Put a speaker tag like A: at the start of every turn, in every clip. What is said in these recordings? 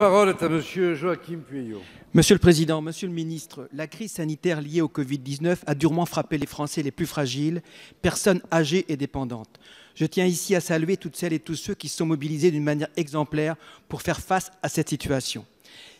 A: La parole est à Monsieur Joachim Pueyo.
B: Monsieur le Président, Monsieur le Ministre, la crise sanitaire liée au Covid-19 a durement frappé les Français les plus fragiles, personnes âgées et dépendantes. Je tiens ici à saluer toutes celles et tous ceux qui se sont mobilisés d'une manière exemplaire pour faire face à cette situation.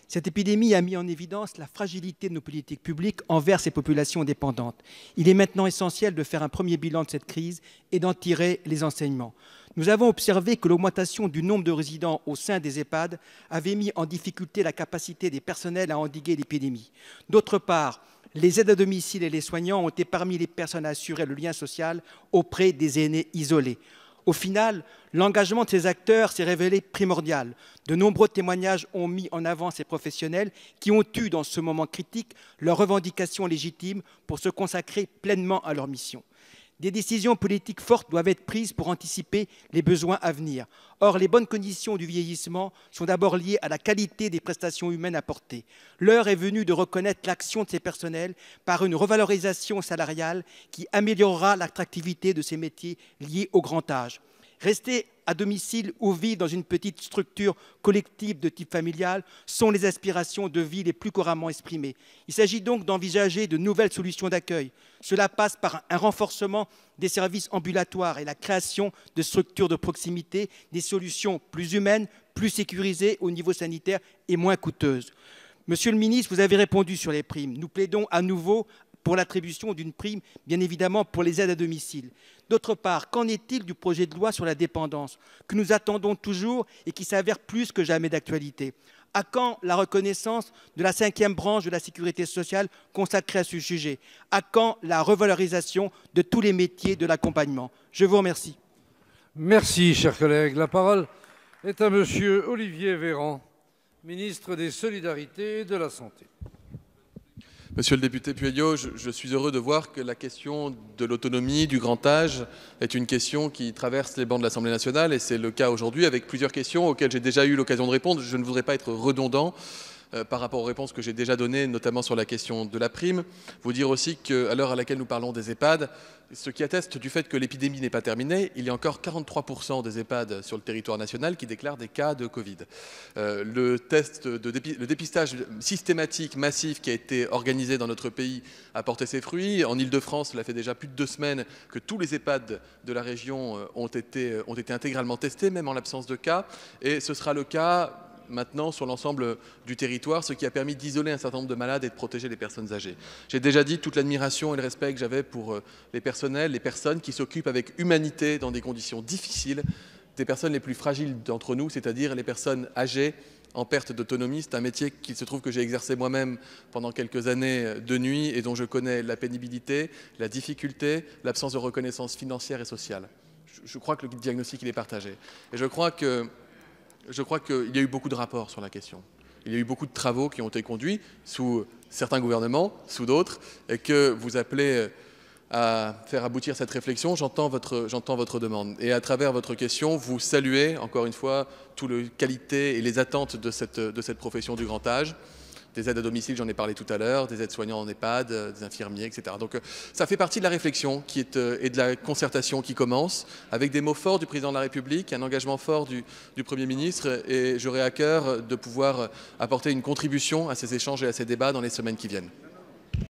B: Cette épidémie a mis en évidence la fragilité de nos politiques publiques envers ces populations dépendantes. Il est maintenant essentiel de faire un premier bilan de cette crise et d'en tirer les enseignements. Nous avons observé que l'augmentation du nombre de résidents au sein des EHPAD avait mis en difficulté la capacité des personnels à endiguer l'épidémie. D'autre part, les aides à domicile et les soignants ont été parmi les personnes à assurer le lien social auprès des aînés isolés. Au final, l'engagement de ces acteurs s'est révélé primordial. De nombreux témoignages ont mis en avant ces professionnels qui ont eu, dans ce moment critique, leurs revendications légitimes pour se consacrer pleinement à leur mission. Des décisions politiques fortes doivent être prises pour anticiper les besoins à venir. Or, les bonnes conditions du vieillissement sont d'abord liées à la qualité des prestations humaines apportées. L'heure est venue de reconnaître l'action de ces personnels par une revalorisation salariale qui améliorera l'attractivité de ces métiers liés au grand âge. Rester à domicile ou vivre dans une petite structure collective de type familial sont les aspirations de vie les plus couramment exprimées. Il s'agit donc d'envisager de nouvelles solutions d'accueil. Cela passe par un renforcement des services ambulatoires et la création de structures de proximité, des solutions plus humaines, plus sécurisées au niveau sanitaire et moins coûteuses. Monsieur le ministre, vous avez répondu sur les primes. Nous plaidons à nouveau pour l'attribution d'une prime, bien évidemment, pour les aides à domicile. D'autre part, qu'en est-il du projet de loi sur la dépendance, que nous attendons toujours et qui s'avère plus que jamais d'actualité? À quand la reconnaissance de la 5e branche de la sécurité sociale consacrée à ce sujet? À quand la revalorisation de tous les métiers de l'accompagnement? Je vous remercie.
A: Merci, chers collègues. La parole est à Monsieur Olivier Véran, ministre des Solidarités et de la Santé.
C: Monsieur le député Pueyo, je suis heureux de voir que la question de l'autonomie, du grand âge, est une question qui traverse les bancs de l'Assemblée nationale et c'est le cas aujourd'hui avec plusieurs questions auxquelles j'ai déjà eu l'occasion de répondre. Je ne voudrais pas être redondant par rapport aux réponses que j'ai déjà données, notamment sur la question de la prime. Vous dire aussi qu'à l'heure à laquelle nous parlons des EHPAD, ce qui atteste du fait que l'épidémie n'est pas terminée, il y a encore 43% des EHPAD sur le territoire national qui déclarent des cas de Covid. Le dépistage systématique, massif qui a été organisé dans notre pays a porté ses fruits. En Ile-de-France, cela fait déjà plus de 2 semaines que tous les EHPAD de la région ont été intégralement testés, même en l'absence de cas. Et ce sera le cas maintenant sur l'ensemble du territoire, ce qui a permis d'isoler un certain nombre de malades et de protéger les personnes âgées. J'ai déjà dit toute l'admiration et le respect que j'avais pour les personnels, les personnes qui s'occupent avec humanité dans des conditions difficiles, des personnes les plus fragiles d'entre nous, c'est-à-dire les personnes âgées en perte d'autonomie. C'est un métier qu'il se trouve que j'ai exercé moi-même pendant quelques années de nuit et dont je connais la pénibilité, la difficulté, l'absence de reconnaissance financière et sociale. Je crois que le diagnostic il est partagé. Et je crois qu'il y a eu beaucoup de rapports sur la question. Il y a eu beaucoup de travaux qui ont été conduits sous certains gouvernements, sous d'autres, et que vous appelez à faire aboutir cette réflexion. J'entends votre demande. Et à travers votre question, vous saluez, encore une fois, toute la qualité et les attentes de cette profession du grand âge. Des aides à domicile, j'en ai parlé tout à l'heure, des aides-soignants en EHPAD, des infirmiers, etc. Donc ça fait partie de la réflexion et de la concertation qui commence, avec des mots forts du Président de la République, un engagement fort du Premier ministre, et j'aurai à cœur de pouvoir apporter une contribution à ces échanges et à ces débats dans les semaines qui viennent.